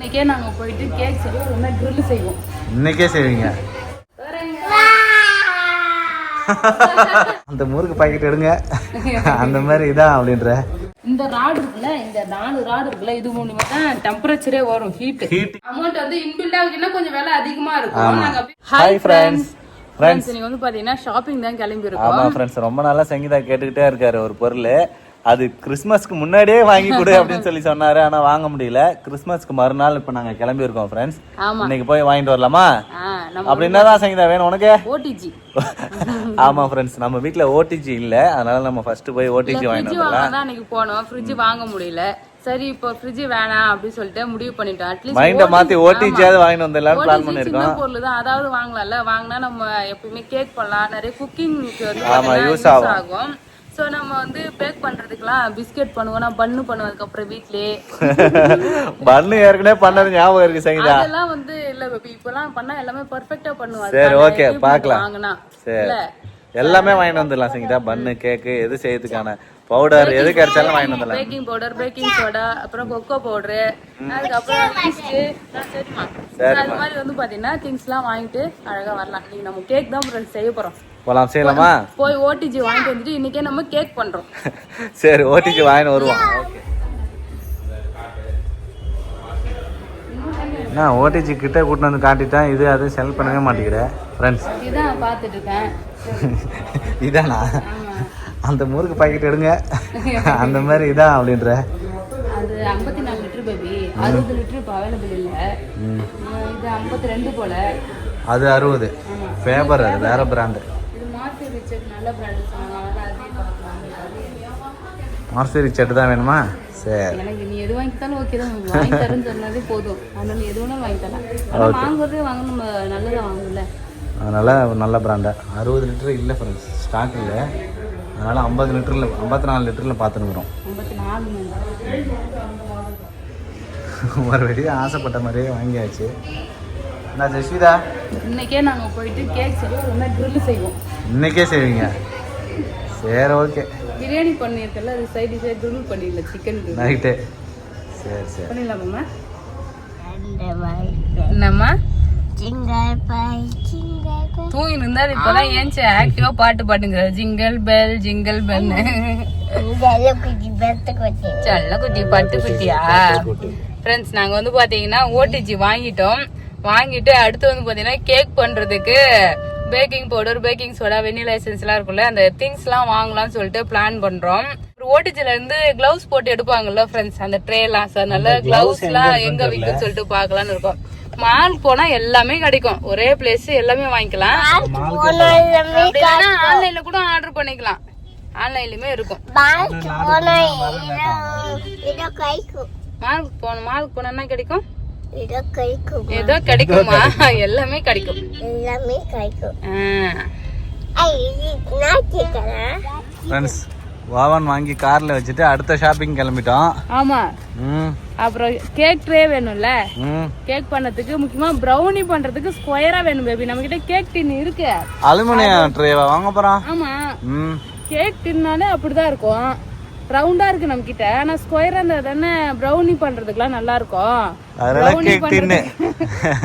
இன்னைக்கே நாங்க போயிட்டு கேக் செய்வோம், ஒரு மாதிரி grill செய்வோம். இன்னைக்கே செய்வீங்க? அந்த முறுக்கு பாக்கெட் எடுங்க, அந்த மாதிரி இதான் அப்படின்ற. இந்த ராடு இருக்குல்ல, இந்த 4 ராடு இருக்குல்ல, இது மூலமா தான் டெம்பரேச்சரே வரும், ஹீட். அமௌண்ட் வந்து இன்பில்டா இருக்குன்னா கொஞ்சம் விலை அதிகமா இருக்கும். நாங்க ஹாய் ஃப்ரெண்ட்ஸ், நீங்க வந்து பாத்தீங்கன்னா ஷாப்பிங் தான் கிளம்பி இருக்கோம். ஆமா ஃப்ரெண்ட்ஸ், ரொம்ப நாளா சங்கீதா கேட்டுக்கிட்டே இருக்காரு ஒரு பொருள். அது கிறிஸ்மஸ்க்கு முன்னாடியே வாங்கி கொடு அப்படின்னு சொல்லி சொன்னாரு, ஆனா வாங்க முடியல. கிறிஸ்மஸ்க்கு மறுநாள் இப்ப நாங்க கிளம்பி இருக்கோம் ஃப்ரெண்ட்ஸ். இன்னைக்கு போய் வாங்கிட்டு வரலாமா? அப்படி என்னதான் சங்கீதா வேணும் உனக்கு? ஓடிஜி. ஆமா ஃப்ரெண்ட்ஸ், நம்ம வீட்ல ஓடிஜி இல்ல, அதனால நம்ம ஃபர்ஸ்ட் போய் ஓடிஜி வாங்கிட்டு வரலாம். அன்னைக்கு போனோம், ஃப்ரிட்ஜ் வாங்க முடியல. சரி இப்போ ஃப்ரிட்ஜ் வேணாம் அப்படி சொல்லிட்டு முடிவு பண்ணிட்டோம். அட்லீஸ்ட் மைண்ட மாத்தி ஓடிஜியாவது வாங்கிட்டு வந்துடலாம்னு பிளான் பண்ணிருக்கோம். சின்ன பொருள் தான், அதாவது வாங்கலாம்ல. வாங்கினா நம்ம எப்பவுமே கேக் பண்ணலாம், நிறைய குக்கிங்க்கு வந்து யூஸ் ஆகும். சோ நம்ம வந்து பேக் பண்றதுக்குலாம் பிஸ்கெட் பண்ணுவோம், நான் பண்ணு பண்ணுவேன். அதுக்கப்புறம் வீட்லயே பண்ணு ஏற்கனவே பண்ணது ஞாபகம் இருக்கு சங்கீதா. அதெல்லாம் வந்து இல்ல பேபி, இப்பலாம் பண்ணா எல்லாமே பெர்ஃபெக்ட்டா பண்ணுவாங்க. சரி ஓகே பார்க்கலாம். சரி எல்லாமே வாங்கிட்டு வந்துடலாம் சங்கீதா. பண்ணு, கேக்கு, எது செய்யறதுக்கான பவுடர் எது கிடைச்சாலும் வாங்கிட்டு வந்துடலாம். பேக்கிங் பவுடர், பேக்கிங் சோடா, அப்புறம் கொக்கோ பவுடர், அதுக்கப்புறம் ஈஸ்ட். சரிமா, அது மாதிரி வந்து பாத்தீங்கன்னா திங்ஸ்லாம் வாங்கிட்டு அழகா வரலாம். இன்னைக்கு நம்ம கேக் தான் செய்ய போறோம். போலாம், செய்யலாமா? போய் ஓடிஜி வாங்கிட்டு வந்துட்டு இன்னைக்கே நம்ம கேக் பண்றோம். சரி ஓடிஜி வாங்கிட்டு வருவோம். நான் ஓடிஜி கிட்ட கூட்டிட்டு வந்து காட்டிட்டேன், இது அது செல் பண்ணவே மாட்டேங்கிறேன் ஃப்ரெண்ட்ஸ். இதான் பார்த்துட்டு இருக்கேன். இதானா? அந்த முறுக்கு பாக்கெட் எடுங்க, அந்த மாதிரி இதான் அப்படின்ற. அது 54 லிட்டர் பேபி, 60 லிட்டர் இப்போ அவைலபிள் இல்லை. இது 52 போல. அது 60 ஃபேபர், அது வேற பிராண்டு. இது மார்சி ரிச்சர்ட், நல்ல பிராண்ட் சொன்னாங்க. அதே பார்க்கலாம். மார்சி ரிச்சர்ட் தான் வேணுமா? சரி, எனக்கு நீ எது வாங்கிட்டாலும் ஓகே தான், வாங்கி தரேன்னு சொன்னதே போதும். அதனால எது வேணாலும் வாங்கி தரலாம். வாங்குறதே வாங்க, நம்ம நல்லதாக வாங்கல. அதனால நல்ல பிராண்டா. 60 லிட்டர் இல்லை ஃப்ரெண்ட்ஸ், ஸ்டாக் இல்லை. அதனால 50 லிட்டரில் 54 லிட்டரில் பார்த்துருக்குறோம். 54 ஒரு வெடி ஆசைப்பட்ட மாதிரியே வாங்கியாச்சு. நான் ஜெஸ்விதா, இன்னைக்கே நாங்கள் போயிட்டு கேக் செய்வோம், ஒரு மாதிரி grill செய்வோம். இன்னைக்கே செய்வீங்க? சரி ஓகே. பிரியாணி பண்ணியிருக்கல, அது சைடு சைடு grill பண்ணிடல, சிக்கன் நைட்டு. சரி சரி பண்ணிடலாமாம்மா? என்னம்மா தூங்கி இருந்தா இப்பதான் ஏன்ச்சு ஆக்டிவா பாட்டு பாட்டுங்கிற. ஜிங்கல் பெல் ஜிங்கல் பெல், செல்ல குட்டி பட்டு குட்டியா. ஃப்ரெண்ட்ஸ் நாங்க வந்து பாத்தீங்கன்னா ஓடிஜி வாங்கிட்டு அடுத்து வந்து பாத்தீங்கன்னா கேக் பண்றதுக்கு baking powder, baking soda, vanilla essence எல்லாம் இருக்குல்ல, அந்த திங்ஸ் எல்லாம் வாங்கலாம்னு சொல்லிட்டு பிளான் பண்றோம். ஓடிஜில இருந்து கிளவுஸ் போட்டு எடுப்பாங்கல்ல ஃப்ரெண்ட்ஸ், அந்த ட்ரே எல்லாம். சார் நல்ல கிளவுஸ் எல்லாம் எங்க விக்குன்னு சொல்லிட்டு பாக்கலாம்னு இருக்கோம். மால் போனா எல்லாமே கிடைக்கும், ஒரே பிளேஸ், எல்லாமே வாங்கிக்கலாம். ஆன்லைன்ல கூட ஆர்டர் பண்ணிக்கலாம், ஆன்லைன்லயுமே இருக்கும். மாலுக்கு போனா என்ன கிடைக்கும்? ஏதோ கிடைக்குமா? எல்லாமே கிடைக்கும். ஃப்ரெண்ட்ஸ் ஓவன் வாங்கி கார்ல வச்சுட்டு அடுத்த ஷாப்பிங் கிளம்பிட்டோம். ஆமா. அப்புறம் கேக் ட்ரே வேணும்ல, கேக் பண்ணதுக்கு முக்கியமா ப்ரௌனி பண்றதுக்கு ஸ்கொயரா வேணும் பேபி. நம்ம கிட்ட கேக் டின் இருக்கு, அலுமினியம் ட்ரேவா வாங்க போறோம். ஆமா, கேக் டின்னாலே அப்படிதான் இருக்கும், ரவுண்டா இருக்கு நம்ம கிட்ட. ஆனா ஸ்கொயரா இருந்தா ப்ரௌனி பண்றதுக்குலாம் நல்லா இருக்கும்.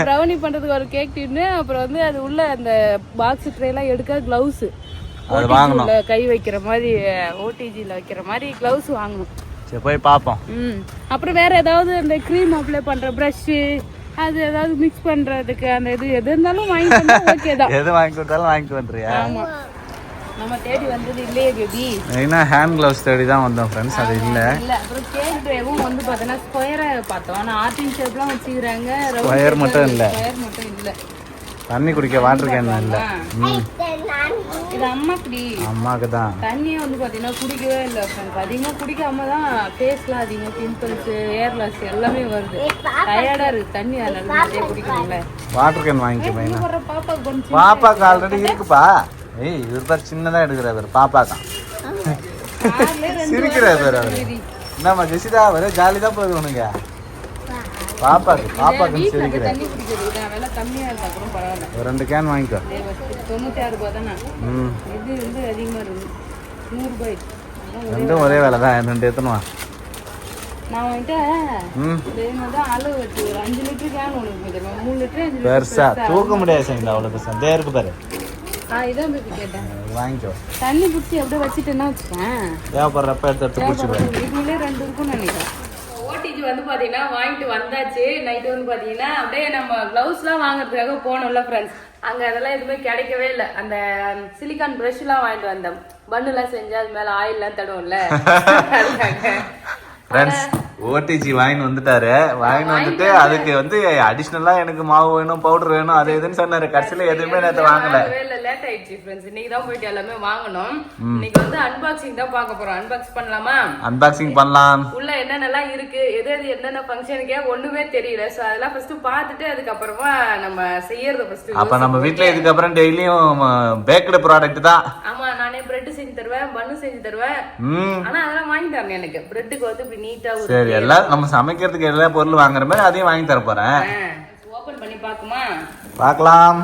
ப்ரௌனி பண்றதுக்கு ஒரு கேக் டின்னு, அப்புறம் வந்து அது உள்ள அந்த பாக்ஸ் ட்ரே எல்லாம் எடுக்க கிளவுஸ், கை வைக்கிற மாதிரி, ஓடிஜில வைக்கிற மாதிரி கிளவுஸ் வாங்கணும். சரி போய் பாப்போம். அப்புறம் வேற ஏதாவது அந்த க்ரீம் அப்ளை பண்ற பிரஷ், அது ஏதாவது மிக்ஸ் பண்றதுக்கு அந்த இது எது இருந்தாலும் வாங்கிட்டா ஓகே தான். எது வாங்கி கொடுத்தாலும் வாங்கிட்டு வந்துறியா? ஆமா, நம்ம தேடி வந்தது இல்லையே பேபி. ஏன்னா ஹேண்ட் கிளவுஸ் தேடி தான் வந்தோம் ஃப்ரெண்ட்ஸ், அது இல்ல. அப்புறம் கேக் ட்ரேவும் வந்து பார்த்தோன்னா ஸ்கொயரா பார்த்தோம், ஆனா ஆர்டிங் ஷேப்லாம் வச்சுக்கிறாங்க. ஸ்கொயர் மட்டும் இல்ல, இல்ல. தண்ணி குடிக்க வாட்டர் கேன் இல்ல. இது அம்மாக்கு தான் தண்ணியே வந்து பாத்தீங்கன்னா குடிக்கவே இல்லை ஃப்ரெண்ட்ஸ். அதிகமா குடிக்காம தான் ஃபேஸ்லாம் அதிகமாக பிம்பிள்ஸ், ஏர் லாஸ் எல்லாமே வருது. டயர்டா இருக்கு, தண்ணி அதனால நிறைய குடிக்கணும்ல. வாட்டர் கேன் வாங்கிக்க. பாப்பாக்கு பாப்பாக்கு ஆல்ரெடி இருக்குப்பா. ஏய் இவர் பேர் சின்னதா எடுக்கிறாரு, பாப்பாக்கா சிரிக்கிறாரு பேர் அவரு. என்னம்மா ஜெசிதா, ஒரே ஜாலி தான் போகுது உனக்கு. பாப்பாக்கு சிரிக்கிறேன். ஒரு 2 கேன் வாங்கிக்கோ. 96 ரூபாய் தானே. இது வந்து அதிகமா இருக்கு, 100 ரூபாய். ரெண்டும் ஒரே வேலை தான், 2 எடுத்துனுவா. நான் வந்துட்டு தான் அளவு வச்சு ஒரு 5 லிட்டர் கேன் ஒன்று 3 லிட்டர் பெருசா தூக்க முடியாது சங்கீதா, அவ்வளோ பெருசா இதே இருக்கு பாரு. இதான் பேபி கேட்டேன். வாங்கிக்கோ. தண்ணி பிடிச்சி அப்படியே வச்சுட்டேன்னா வச்சுக்கேன், தேவைப்படுறப்ப எடுத்து பிடிச்சிக்கோ. இதுலேயே 2 இருக்கும்னு நினைக்கிறேன். ஓடிஜி வந்து பார்த்தீங்கன்னா வாங்கிட்டு வந்தாச்சு. நைட்டு வந்து பார்த்தீங்கன்னா அப்படியே நம்ம க்ளவுஸ்லாம் வாங்குறதுக்காக போனோம்ல ஃப்ரெண்ட்ஸ், அங்கே அதெல்லாம் எதுவுமே கிடைக்கவே இல்லை. அந்த சிலிக்கான் ப்ரஷ்லாம் வாங்கிட்டு வந்தோம். பன்னுலாம் செஞ்சு அது மேலே ஆயில்லாம் தடுவோம்ல. ஃப்ரெண்ட்ஸ் ஓடிஜி வாங்கிட்டு வந்துட்டாரு. வாங்கிட்டு வந்துட்டு அதுக்கு வந்து அடிஷ்னலா எனக்கு மாவு வேணும், பவுடர் வேணும், அது இதுன்னு சொன்னாரு. கடைசியில எதுவுமே நேற்று வாங்கல. லேட் ஆயிடுச்சு ஃப்ரெண்ட்ஸ். இன்னைக்கு தான் போயிட்டு எல்லாமே வாங்கணும். இன்னைக்கு வந்து அன்பாக்சிங் தான் பார்க்க போறோம். அன்பாக்ஸ் பண்ணலாமா? அன்பாக்சிங் பண்ணலாம். உள்ள என்னென்னலாம் இருக்கு, எது எது என்னென்ன ஃபங்க்ஷனுக்கே ஒண்ணுமே தெரியல. சோ அதெல்லாம் ஃபர்ஸ்ட் பார்த்துட்டு அதுக்கப்புறமா நம்ம செய்யறது ஃபர்ஸ்ட். அப்ப நம்ம வீட்ல இதுக்கப்புறம் டெய்லியும் பேக்கடு ப்ராடக்ட் தான். ஆமா, நானே பிரெட் செஞ்சு தருவேன், பன்னு செஞ்சு தருவேன். ஆனா அதெல்லாம் வாங்கி தரணும் எனக்கு. பிரெட்டுக்கு வந்து இப்படி நீட்டா சரி, எல்லாம் நம்ம சமைக்கிறதுக்கு எல்லா பொருள் வாங்குற மாதிரி அதையும் வாங்கி தர போறேன். ஓபன் பண்ணி பாக்குமா? பார்க்கலாம்.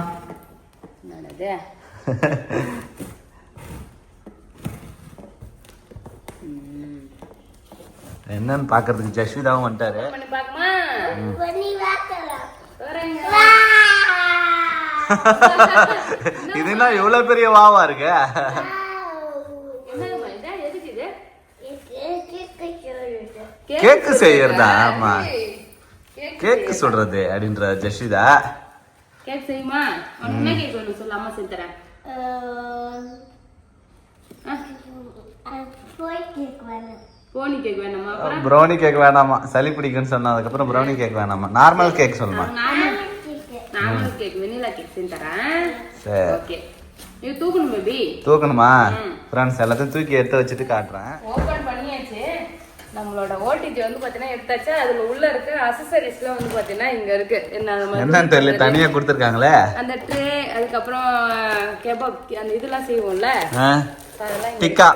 என்னன்னு பாக்குறதுக்கு ஜஸ்விதாவும் வந்துட்டாரு. பண்ணி பாக்குமா? இதுனா எவ்வளவு பெரிய வாவா இருக்கு. கேக்கு செய்யறதா? ஆமா, கேக்கு சொல்றது அப்படின்ற ஜஸ்விதா. கேக் செய்யுமா? என்ன கேக் வேணும் சொல்லு, அம்மா செஞ்சு தரேன். போனி கேக் வேணுமா? ப்ரௌனி கேக் வேணாமா, சளி பிடிக்குன்னு சொன்னா. அதுக்கப்புறம் ப்ரௌனி கேக் வேணாமா, நார்மல் கேக் சொல்லுமா. நார்மல் கேக், வெனிலா கேக் செஞ்சு தரேன். சரி, ஓகே. இது தூக்கணும் பேபி. தூக்கணுமா? ஃப்ரெண்ட்ஸ் எல்லாத்தையும் தூக்கி எடுத்து வச்சுட்டு காட்டுறேன். ஓபன் பண்ணியாச்சு. நம்மளோட ஓடிஜி வந்து பாத்தீங்கன்னா எடுத்தாச்சு. அதுல உள்ள இருக்க அக்சசரிஸ்லாம் வந்து பாத்தீங்கன்னா இங்க இருக்கு. என்னன்னு தெரியல, தனியா கொடுத்துருக்காங்களே அந்த ட்ரே. அதுக்கப்புறம் கெபாப் அந்த இதெல்லாம் செய்வோம்ல, டிக்கா,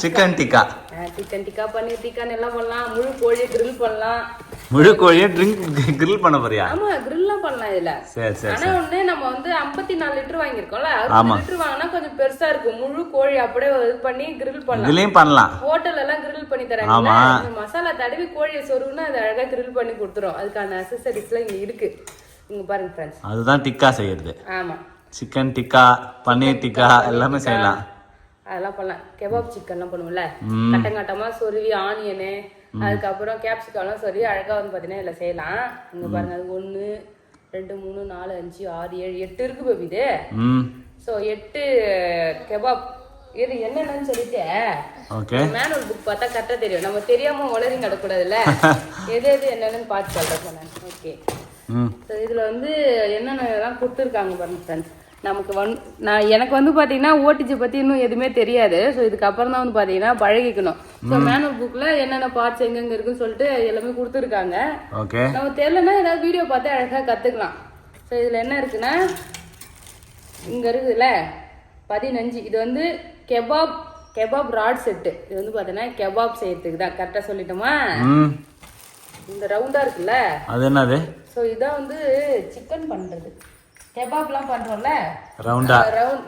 சிக்கன் டிக்கா, சிக்கன் டிக்கா, பன்னீர் டிக்கான்னு எல்லாம் பண்ணலாம். முழு கோழி கிரில் பண்ணலாம். முழு கோழியை கிரில் பண்ண போறியா? ஆமா, கிரில்லாம் பண்ணலாம் இதுல. சரி சரி. ஆனா ஒண்ணு, நம்ம வந்து 54 லிட்டர் வாங்கிருக்கோம்ல, 60 லிட்டர் வாங்கினா கொஞ்சம் பெருசா இருக்கும். முழு கோழி அப்படியே இது பண்ணி கிரில் பண்ணலாம். இதுலயும் பண்ணலாம். ஹோட்டல் எல்லாம் கிரில் பண்ணி தராங்க. மசாலா தடவி கோழியை சொருகுனா அது அழகா கிரில் பண்ணி கொடுத்துரும். அதுக்கான அக்சசரிஸ்லாம் இங்க இருக்கு. இங்க பாருங்க ஃப்ரெண்ட்ஸ், அதுதான் டிக்கா செய்யறது. ஆமா, சிக்கன் டிக்கா, பன்னீர் டிக்கா எல்லாமே செய்யலாம். அதெல்லாம் பண்ணலாம். கெபாப் சிக்கன்லாம் பண்ணுவோம்ல, கட்டங்காட்டமா சொருவி ஆனியனு, அதுக்கப்புறம் கேப்சிகம்லாம் சொருவி அழகா வந்து பாத்தீங்கன்னா இதுல செய்யலாம். இங்க பாருங்க, அது 1 2 3 4 5 6 7 8 இருக்கு பேபி இது. So 8 kebab. இது என்னன்னு சொல்லிட்டு மேனுவல் புக் பார்த்தா கரெக்டா தெரியும். நம்ம தெரியாம உளறி நடக்கூடாதுல்ல. எது எது என்னன்னு பார்த்து சொல்றேன் நான். ஓகே, இதுல வந்து என்னென்னலாம் கொடுத்துருக்காங்க பாருங்க ஃப்ரெண்ட்ஸ். நமக்கு எனக்கு வந்து பாத்தீங்கன்னா ஓடிஜி பத்தி இன்னும் எதுவுமே தெரியாது. ஸோ இதுக்கப்புறம் தான் வந்து பாத்தீங்கன்னா பழகிக்கணும். ஸோ மேனுவல் புக்ல என்னென்ன பார்ட்ஸ் எங்கெங்க இருக்குன்னு சொல்லிட்டு எல்லாமே கொடுத்துருக்காங்க. நம்ம தெரியலன்னா ஏதாவது வீடியோ பார்த்து அழகா கத்துக்கலாம். ஸோ இதுல என்ன இருக்குன்னா, இங்க இருக்குதுல்ல 15. இது வந்து கெபாப் ராட் செட்டு. இது வந்து பாத்தீங்கன்னா கெபாப் செய்யறதுக்கு தான். கரெக்டா சொல்லிட்டோமா? இந்த ரவுண்டா இருக்குல்ல, அது என்னது? ஸோ இதான் வந்து சிக்கன் பண்றது. கெபாப்லாம் பண்றோம்ல, ரவுண்டா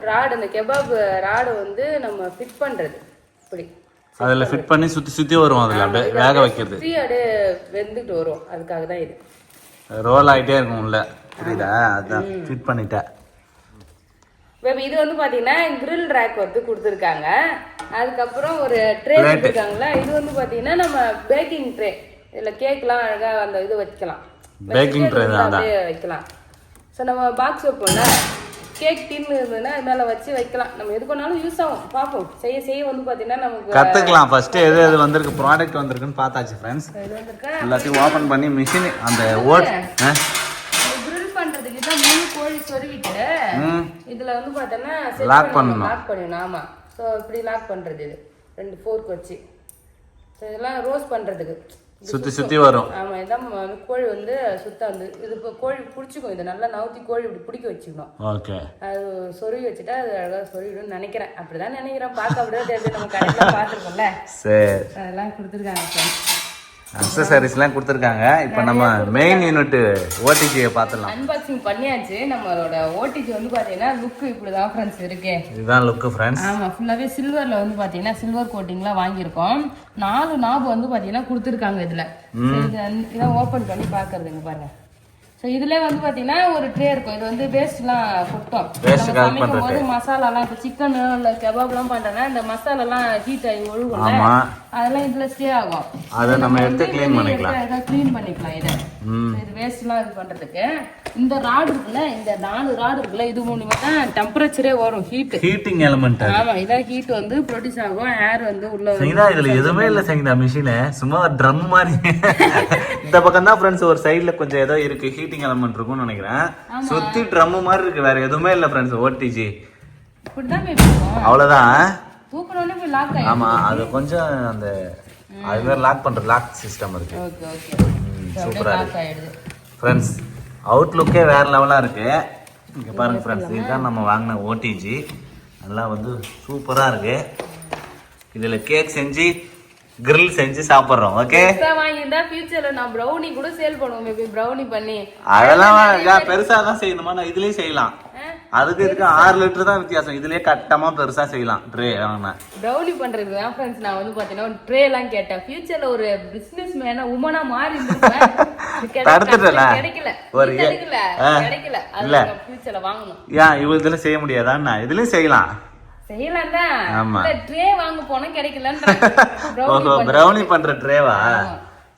ராட். அந்த கெபாப் ராடு வந்து நம்ம ஃபிட் பண்றது. இப்படி அதுல ஃபிட் பண்ணி சுத்தி சுத்தி வரும். அதுல அப்படியே வேக வைக்கிறது. சுத்தி அப்படியே வெந்துட்டு வரும். அதுக்காக தான் இது ரோல் ஆயிட்டே இருக்கும் உள்ள. புரியுதா? அதான் ஃபிட் பண்ணிட்டேன். இது வந்து பாத்தீங்கன்னா கிரில் ரேக் வந்து கொடுத்துருக்காங்க. அதுக்கப்புறம் ஒரு ட்ரே கொடுத்துருக்காங்களா. இது வந்து பாத்தீங்கன்னா நம்ம பேக்கிங் ட்ரே. இதுல கேக்லாம் அழகா அந்த இது வச்சுக்கலாம். பேக்கிங் ட்ரே அப்படியே வைக்கலாம். ஸோ நம்ம பாக்ஸ் வைப்போம்ல, கேக் டின்னு இருந்ததுன்னா அது மேலே வச்சு வைக்கலாம். நம்ம எது பண்ணாலும் யூஸ் ஆகும். பார்ப்போம், செய்ய வந்து பார்த்தீங்கன்னா நமக்கு கற்றுக்கலாம். ஃபர்ஸ்ட் எது எது வந்திருக்கு, ப்ராடக்ட் வந்திருக்குன்னு பார்த்தாச்சு ஃப்ரெண்ட்ஸ். எல்லாத்தையும் ஓப்பன் பண்ணி மிஷின் அந்த கிரில் பண்ணுறதுக்கு தான் 3 கோழி சொருவிட்டு இதில் வந்து பார்த்தோன்னா லாக் பண்ணணும். ஆமாம், ஸோ இப்படி லாக் பண்ணுறது. இது 2 ஃபோர்க் வச்சு. ஸோ இதெல்லாம் ரோஸ்ட் பண்ணுறதுக்கு சுத்தி சுத்தி வரும். ஆமா, இதான் கோழி வந்து சுத்தா வந்து இது கோழி பிடிச்சிக்கும். இதை நல்லா நவுத்தி கோழி இப்படி பிடிக்க வச்சுக்கணும். ஓகே, அது சொருவி வச்சுட்டா அது அழகா சொருவிடும் நினைக்கிறேன். அப்படிதான் நினைக்கிறேன். பார்க்க அப்படிதான் தெரியுது. நம்ம கடையில பார்த்துருக்கோம்ல. சரி, அதெல்லாம் கொடுத்துருக்காங்க. அக்சசரிஸ்லாம் கொடுத்துருக்காங்க. இப்போ நம்ம மெயின் யூனிட் ஓடிஜியை பார்த்துடலாம். அன்பாக்சிங் பண்ணியாச்சு. நம்மளோட ஓடிஜி வந்து பாத்தீங்கன்னா லுக் இப்படிதான் ஃப்ரெண்ட்ஸ் இருக்கு. இதுதான் லுக் ஃப்ரெண்ட்ஸ். ஆமா, ஃபுல்லாவே சில்வர்ல வந்து பாத்தீங்கன்னா சில்வர் கோட்டிங்லாம் வாங்கியிருக்கோம். 4 நாப் வந்து பாத்தீங்கன்னா கொடுத்துருக்காங்க இதுல. இதான் ஓபன் பண்ணி பாக்குறதுங்க பாருங்க. ஸோ இதுல வந்து பாத்தீங்கன்னா ஒரு ட்ரே இருக்கும். இது வந்து வேஸ்ட்லாம் கொட்டும். சமைக்கும் போது மசாலாலாம் இப்போ சிக்கன் இல்லை கபாப்லாம் பண்றேன்னா இந்த மசாலாலாம் ஹீட் ஆகி ஒழுகும், அதெல்லாம் இதுல ஸ்டே ஆகும். அதை நம்ம எடுத்து க்ளீன் பண்ணிக்கலாம். இதை க்ளீன் பண்ணிக்கலாம். இதை இது வேஸ்ட்லாம் இது பண்றதுக்கு இந்த ராட் இருக்குல்ல, இந்த 4 ராட் இருக்குல்ல, இது மூலமா தான் டெம்பரேச்சரே வரும். Heating element. ஆமா, இதான் ஹீட் வந்து ப்ரொடியூஸ் ஆகும். ஏர் வந்து உள்ள சங்கீதா இதுல எதுவுமே இல்ல சங்கீதா. மிஷின் சும்மா ட்ரம் மாதிரி. இந்த பக்கம் தான் ஃப்ரெண்ட்ஸ் ஒரு சைடுல கொஞ்சம் ஏதோ இருக்கு, ஹீட்டிங் எலிமெண்ட் இருக்கும்னு நினைக்கிறேன். சுத்தி ட்ரம் மாதிரி இருக்கு, வேற எதுவுமே இல்ல ஃப்ரெண்ட்ஸ். ஓடிஜி இப்படிதான் இருக்கும். அவ்வளவுதான். தூக்கணும்னு போய் லாக் ஆயிடும். ஆமா, அது கொஞ்சம் அந்த அது வேற லாக் பண்ற லாக் சிஸ்டம் இருக்கு. ஓகே ஓகே, சூப்பரா லாக் ஆயிடுது ஃப்ரெண்ட்ஸ். அவுட்லுக்கே வேற லெவலா இருக்கு. இங்க பாருங்க ஃப்ரெண்ட்ஸ், இதுதான் நம்ம வாங்கின ஓடிஜி. நல்லா வந்து சூப்பரா இருக்கு. இதுல கேக் செஞ்சு கிரில் செஞ்சு சாப்பிடுறோம். ஓகே, வாங்கிட்டா ஃபியூச்சர்ல நான் ப்ரௌனி கூட சேல் பண்ணுவோம். மேபி ப்ரௌனி பண்ணி அதெல்லாம் பெருசா தான் செய்யணுமா? நான் இதுலயே செய்யலாம். அதுக்கு இதுக்கு 6 லிட்டர் தான் வித்தியாசம். இதுலயே கட்டமா பெருசா செய்யலாம். ட்ரே ப்ரௌனி பண்றதுக்கு தான் ஃப்ரெண்ட்ஸ் நான் வந்து பாத்தீங்கன்னா ஒரு ட்ரே எல்லாம் கேட்டேன். ஃபியூச்சர்ல ஒரு பிசினஸ் மேனா உமனா மாறி கிடைக்கல இல்ல, ஃபியூச்சர்ல வாங்கணும். ஏன் இவ இதுல செய்ய முடியாதா? இதுலயும் செய்யலாம். செய்யலாம் தான். ட்ரே வாங்க போனா கிடைக்கலன்ற. ப்ரௌனி பண்ற ட்ரேவா?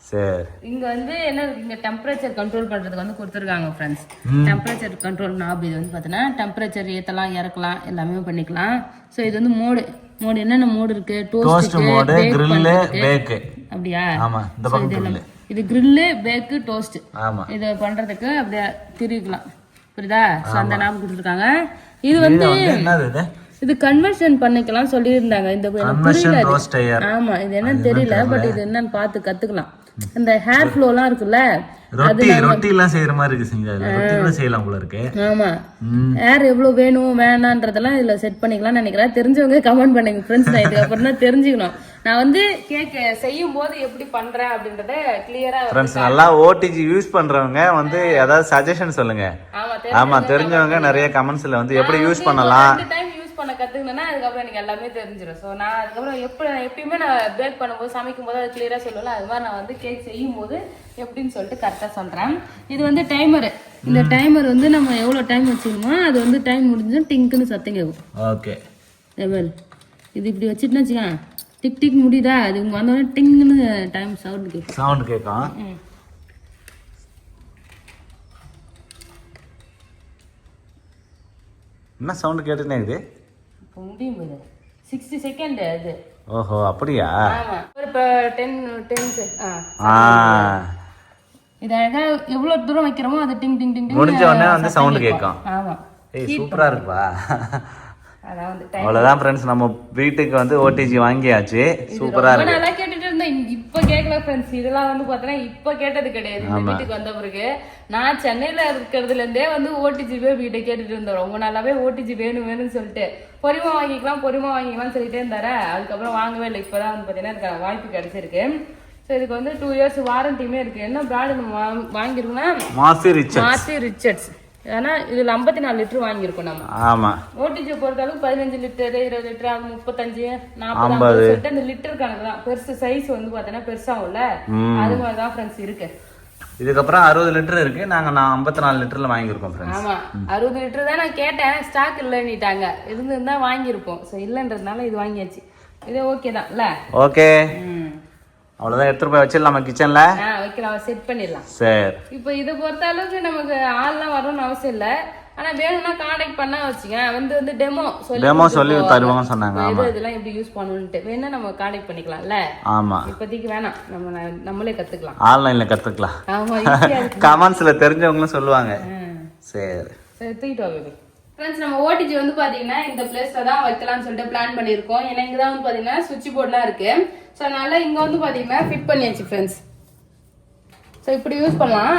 சரி. இங்க வந்து என்ன இங்க டெம்பரேச்சர் கண்ட்ரோல் பண்றதுக்கு வந்து கொடுத்துருக்காங்க ஃப்ரெண்ட்ஸ். டெம்பரேச்சர் கண்ட்ரோல் நாப். இது வந்து பாத்தீங்கன்னா டெம்பரேச்சர் ஏத்தலாம் இறக்கலாம் எல்லாமே பண்ணிக்கலாம். சோ இது வந்து மோடு என்னென்ன மோடு இருக்கு? Toast mode, grill, bake. அப்படியா? ஆமா, இந்த பக்கம் இது கிரில், பேக், டோஸ்ட். ஆமா, இத பண்றதுக்கு அப்படியே திருவிக்கலாம். புரியுதா? சோ அந்த நாப் கொடுத்துருக்காங்க. இது வந்து என்னது? இது கன்வர்ஷன் பண்ணிக்கலாம் சொல்லி இருந்தாங்க. இந்த புரியல. ஆமா, இது என்னன்னு தெரியல. பட் இது என்னன்னு பார்த்து கத்துக்கலாம். இந்த ஹேர் ஃப்ளோ எல்லாம் இருக்குல்ல, ரொட்டி எல்லாம் செய்யற மாதிரி இருக்கு. ரொட்டி செய்யலாம் போல இருக்கு. ஆமா, ஹேர் எவ்வளவு வேணும் வேணான்றதெல்லாம் இதுல செட் பண்ணிக்கலாம் நினைக்கிறேன். தெரிஞ்சவங்க கமெண்ட் பண்ணுங்க ஃப்ரெண்ட்ஸ். நான் இதுக்கு அப்புறம் தான் தெரிஞ்சுக்கணும். நான் வந்து கேக் செய்யும் போது எப்படி பண்றேன் அப்படின்றத கிளியரா ஃப்ரெண்ட்ஸ். நல்லா ஓடிஜி யூஸ் பண்றவங்க வந்து ஏதாவது சஜஷன் சொல்லுங்க. ஆமா, தெரிஞ்சவங்க நிறைய கமெண்ட்ஸ்ல வந்து எப்படி யூஸ் பண்ணலாம் பண்ண கத்துக்கணும்னா அதுக்கப்புறம் எனக்கு எல்லாமே தெரிஞ்சிடும். ஸோ நான் அதுக்கப்புறம் எப்பயுமே நான் பேக் பண்ணும்போது சமைக்கும் போது அது கிளியரா சொல்லலாம். அது மாதிரி நான் வந்து கேக் செய்யும் போது எப்படின்னு சொல்லிட்டு கரெக்டா சொல்றேன். இது வந்து டைமர். இந்த டைமர் வந்து நம்ம எவ்வளவு டைம் வச்சுக்கணுமோ அது வந்து டைம் முடிஞ்சு டிங்க்னு சத்தம் கேட்கும். ஓகே, இது இப்படி வச்சுட்டுன்னு வச்சுக்கேன், டிக் டிக் முடியுதா? அது இங்க வந்தோடனே டிங்னு டைம் சவுண்ட் கேட்கும். என்ன சவுண்ட் கேட்டுனே இருக்குது? முடியும் 60 செகண்ட் அது. ஓஹோ, அப்படியா? ஆமா, இப்ப 10 இது அழகா எவ்வளவு தூரம் வைக்கிறோமோ அது டிங் டிங் டிங் முடிஞ்ச உடனே வந்து சவுண்ட் கேட்கும். ஆமா, ஏய் சூப்பரா இருக்குப்பா. அவ்வளவுதான் ஃப்ரெண்ட்ஸ், நம்ம வீட்டுக்கு வந்து ஓடிஜி வாங்கியாச்சு. சூப்பரா இருக்கு. நல்லா கேட்டுட்டு இருந்தேன், இப்ப கேட்கல ஃப்ரெண்ட்ஸ். இதெல்லாம் வந்து பாத்தீங்கன்னா இப்ப கேட்டது கிடையாது. இந்த வீட்டுக்கு வந்த பிறகு நான் சென்னையில இருக்கிறதுல இருந்தே வந்து ஓடிஜி வீட்டை கேட்டுட்டு இருந்தோம். ரொம்ப நாளாவே ஓடிஜி வேணும்னு சொல்லிட்டு பொறுமை வாங்கிக்கலாம் சொல்லிட்டே இருந்தாரு. அதுக்கப்புறம் வாங்கவே இல்லை. இப்பதான் வந்து பாத்தீங்கன்னா எனக்கு வாய்ப்பு கிடைச்சிருக்கு. ஸோ இதுக்கு வந்து 2 இயர்ஸ் வாரண்டியுமே இருக்கு. என்ன பிராண்ட் நம்ம வாங்கிருக்கோம்னா மார்சி ரிச்சர்ட்ஸ். ஏன்னா இதுல 54 லிட்டர் வாங்கியிருக்கோம் நம்ம. ஆமா, ஓடிஜி பொறுத்தளவுக்கு 15 லிட்டர் 20 லிட்டர் 35 40 சொல்லிட்டு அந்த லிட்டர் கணக்கு தான். பெருசு சைஸ் வந்து பாத்தீங்கன்னா பெருசாகும்ல, அது மாதிரிதான் ஃப்ரெண்ட்ஸ் இருக்கு. இதுக்கப்புறம் 60 லிட்டர் இருக்கு. நான் 54 லிட்டர்ல வாங்கியிருக்கோம் ஃப்ரெண்ட்ஸ். ஆமா, 60 லிட்டர் தான் நான் கேட்டேன். ஸ்டாக் இல்லன்னுட்டாங்க. இருந்திருந்தா வாங்கியிருப்போம். ஸோ இல்லன்றதுனால இது வாங்கியாச்சு. இது ஓகே தான் இல்ல? ஓகே, அவ்வளவுதான். எடுத்துட்டு போய் வச்சிடலாமா கிச்சன்ல? வைக்கலாம், செட் பண்ணிடலாம். சரி. இப்போ இதை பொறுத்த அளவுக்கு நமக்கு ஆள்லாம் வரணும்னு அவசியம் இல்ல. ஆனா வேணும்னா கான்டாக்ட் பண்ணா வச்சுங்க, வந்து டெமோ சொல்லி தருவாங்க சொன்னாங்க. இதெல்லாம் எப்படி யூஸ் பண்ணணும்னு வேணா நம்ம கான்டாக்ட் பண்ணிக்கலாம்ல. ஆமா, இப்போதைக்கு வேணாம், நம்மளே கத்துக்கலாம், ஆன்லைன்ல கத்துக்கலாம். ஆமா, கமெண்ட்ஸ்ல தெரிஞ்சவங்களும் சொல்லுவாங்க. சரி, தூக்கிட்டு வா பேபி. ஃப்ரெண்ட்ஸ், நம்ம ஓடிஜி வந்து பாத்தீங்கன்னா இந்த பிளேஸ்ல தான் வைக்கலாம்னு சொல்லிட்டு பிளான் பண்ணிருக்கோம். ஏன்னா இங்கதான் வந்து பாத்தீங்கன்னா சுவிட்ச் போர்ட்லாம் இருக்கு. ஸோ அதனால இங்க வந்து பாத்தீங்கன்னா ஃபிட் பண்ணியாச்சு ஃப்ரெண்ட்ஸ். ஸோ இப்படி யூஸ் பண்ணலாம்.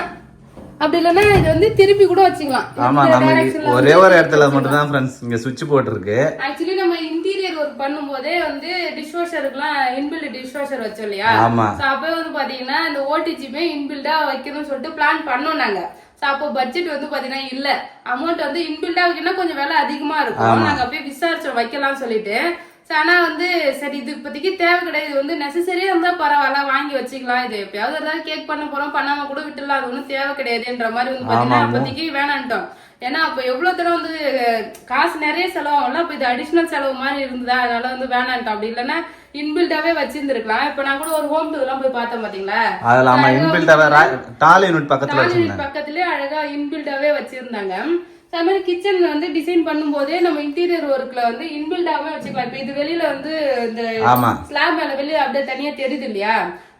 அப்படி இல்லைன்னா இது வந்து திருப்பி கூட வச்சுக்கலாம். ஆமா, நம்ம ஒரே ஒரு இடத்துல மட்டும் தான் ஃப்ரெண்ட்ஸ் இங்க சுவிட்ச் போர்ட் இருக்கு. ஆக்சுவலி நம்ம இன்டீரியர் ஒர்க் பண்ணும்போதே வந்து டிஷ் வாஷருக்குலாம் இன்பில்ட் டிஷ் வாஷர் வச்சோம் இல்லையா? சோ அப்ப வந்து பாத்தீங்கன்னா இந்த ஓடிஜிமே இன்பில்டா வைக்கணும்னு சொல்லிட்டு பிளான் பண்ணோம் நாங்க. சோ அப்போ பட்ஜெட் வந்து பாத்தீங்கன்னா இல்ல, அமௌண்ட் வந்து இன்பில்டா வைக்கணும்னா கொஞ்சம் விலை அதிகமா இருக்கும். நாங்க அப்படியே விசாரிச்சோம் வைக்கலாம்னு சொல்லிட்டு. ஆனா வந்து சரி இது இப்போதைக்கு தேவை கிடையாது, இது வந்து நெசசரியா இருந்தா பரவாயில்ல வாங்கி வச்சுக்கலாம், இது எப்பயாவது ஏதாவது கேக் பண்ண போறோம் பண்ணாம கூட விட்டுலாம், அது ஒன்றும் தேவை கிடையாதுன்ற மாதிரி வந்து பாத்தீங்கன்னா அப்போதைக்கு வேணான்ட்டோம். ஏன்னா அப்ப எவ்வளவு தூரம் வந்து காசு நிறைய செலவாகும்ல, அப்ப இது அடிஷனல் செலவு மாதிரி இருந்ததா, அதனால வந்து வேணான்ட்டோம். அப்படி இல்லைன்னா இன்பில்டாவே வச்சிருந்துருக்கலாம். இப்ப நான் கூட ஒரு ஹோம் டூர் எல்லாம் போய் பார்த்தேன் பாத்தீங்களா, பக்கத்துலயே அழகா இன்பில்டாவே வச்சிருந்தாங்க. அது மாதிரி கிச்சன் வந்து டிசைன் பண்ணும் போதே நம்ம இன்டீரியர் ஒர்க்ல வந்து இன்பில்டாவே வச்சுக்கலாம். இப்ப இது வெளியில வந்து இந்த ஸ்லாப் மேல வெளியே அப்படியே தனியா தெரியுது இல்லையா,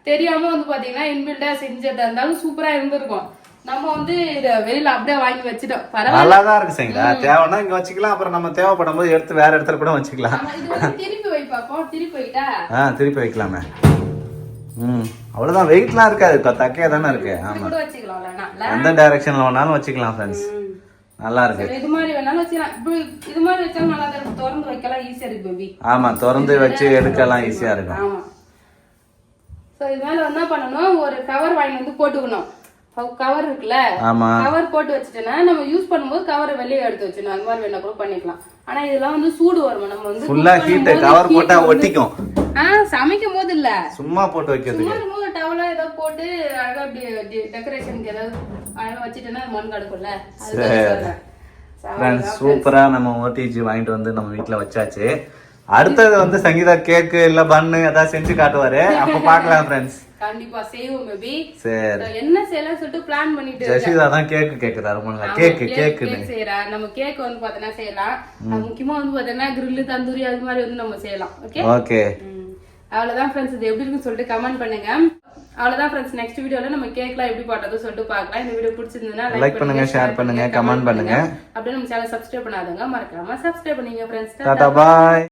தெரியாம வந்து பாத்தீங்கன்னா இன்பில்டா செஞ்சதா இருந்தாலும் சூப்பரா இருந்திருக்கும். நம்ம வந்து இத வெளியில அப்படியே வாங்கி வச்சுட்டோம். நல்லாதான் இருக்கு சரிங்களா, தேவைன்னா இங்க வச்சுக்கலாம், அப்புறம் நம்ம தேவைப்படும் போது எடுத்து வேற இடத்துல கூட வச்சுக்கலாம். இது வந்து திருப்பி வை பாப்போம், திருப்பி வைட்டா திருப்பி வைக்கலாமே. அவ்வளவுதான், வெயிட்லாம் இருக்காது, தக்கையா தானே இருக்கு. ஆமா, எந்த டைரக்ஷன்ல வேணாலும் வச்சுக்கலாம் ஃப்ரெண்ட்ஸ், நல்லா இருக்கு. இது மாதிரி வேணாலும் வச்சுக்கலாம், இது மாதிரி வச்சாலும் நல்லா இருக்கு, திறந்து வைக்கலாம் ஈஸியா இருக்கு பேபி. ஆமா, திறந்து வச்சு எடுக்கலாம் ஈஸியா இருக்கும். ஆமா, சோ இது மேல என்ன பண்ணனும், ஒரு கவர் வாங்கி வந்து போட்டுக்கணும். கவர் இருக்குல்ல, கவர் போட்டு வச்சுட்டேன்னா நம்ம யூஸ் பண்ணும்போது கவரை வெளியே எடுத்து வச்சிடணும். அந்த மாதிரி வேணா கூட பண்ணிக்கலாம். ஆனா இதெல்லாம் வந்து சூடு வரும், நம்ம வந்து ஃபுல்லா ஹீட், கவர் போட்டா ஒட்டிக்கும். சமைக்கும் போது இல்ல, சும்மா போட்டு வைக்கிறதுக்கு சும்மா டவலா ஏதோ போட்டு அழகா டெக்கரேஷனுக்கு ஏதாவது அழகா வச்சிட்டேன்னா மண் கிடக்கும்ல. சூப்பரா நம்ம ஓடிஜி வாங்கிட்டு வந்து நம்ம வீட்டுல வச்சாச்சு. அடுத்தது வந்து சங்கீதா கேக்கு இல்ல பன்னு ஏதாவது செஞ்சு காட்டுவாரு, அப்ப பாக்கலாம் ஃப்ரெண்ட்ஸ். கண்டிப்பா செய்வோம் பேபி. சரி, என்ன செய்யலாம் சொல்லிட்டு பிளான் பண்ணிட்டு ஜெசிதா தான் கேக்கு கேக்குறா, ரொம்ப கேக்கு செய்யறா. நம்ம கேக் வந்து பாத்தீங்கன்னா செய்யலாம். முக்கியமா வந்து பாத்தீங்கன்னா கிரில் தந்தூரி அது மாதிரி வந்து நம்ம செய்யலாம். ஓகே, அவ்வளவுதான் ஃப்ரெண்ட்ஸ். இது எப்படி இருக்குன்னு சொல்லிட்டு கமெண்ட் பண்ணுங்க. அவ்வளவுதான் ஃப்ரெண்ட்ஸ், நெக்ஸ்ட் வீடியோல நம்ம கேக்லாம் எப்படி பண்றது சொல்லிட்டு பார்க்கலாம். இந்த வீடியோ பிடிச்சிருந்ததுன்னா லைக் பண்ணுங்க, ஷேர் பண்ணுங்க, கமெண்ட் பண்ணுங்க. அப்படியே நம்ம சேனல் சப்ஸ்கிரைப் பண்ணாதவங்க மறக்காம சப்ஸ்கிரைப் பண்ணுங்க ஃப்ரெண்ட்ஸ். Tata bye.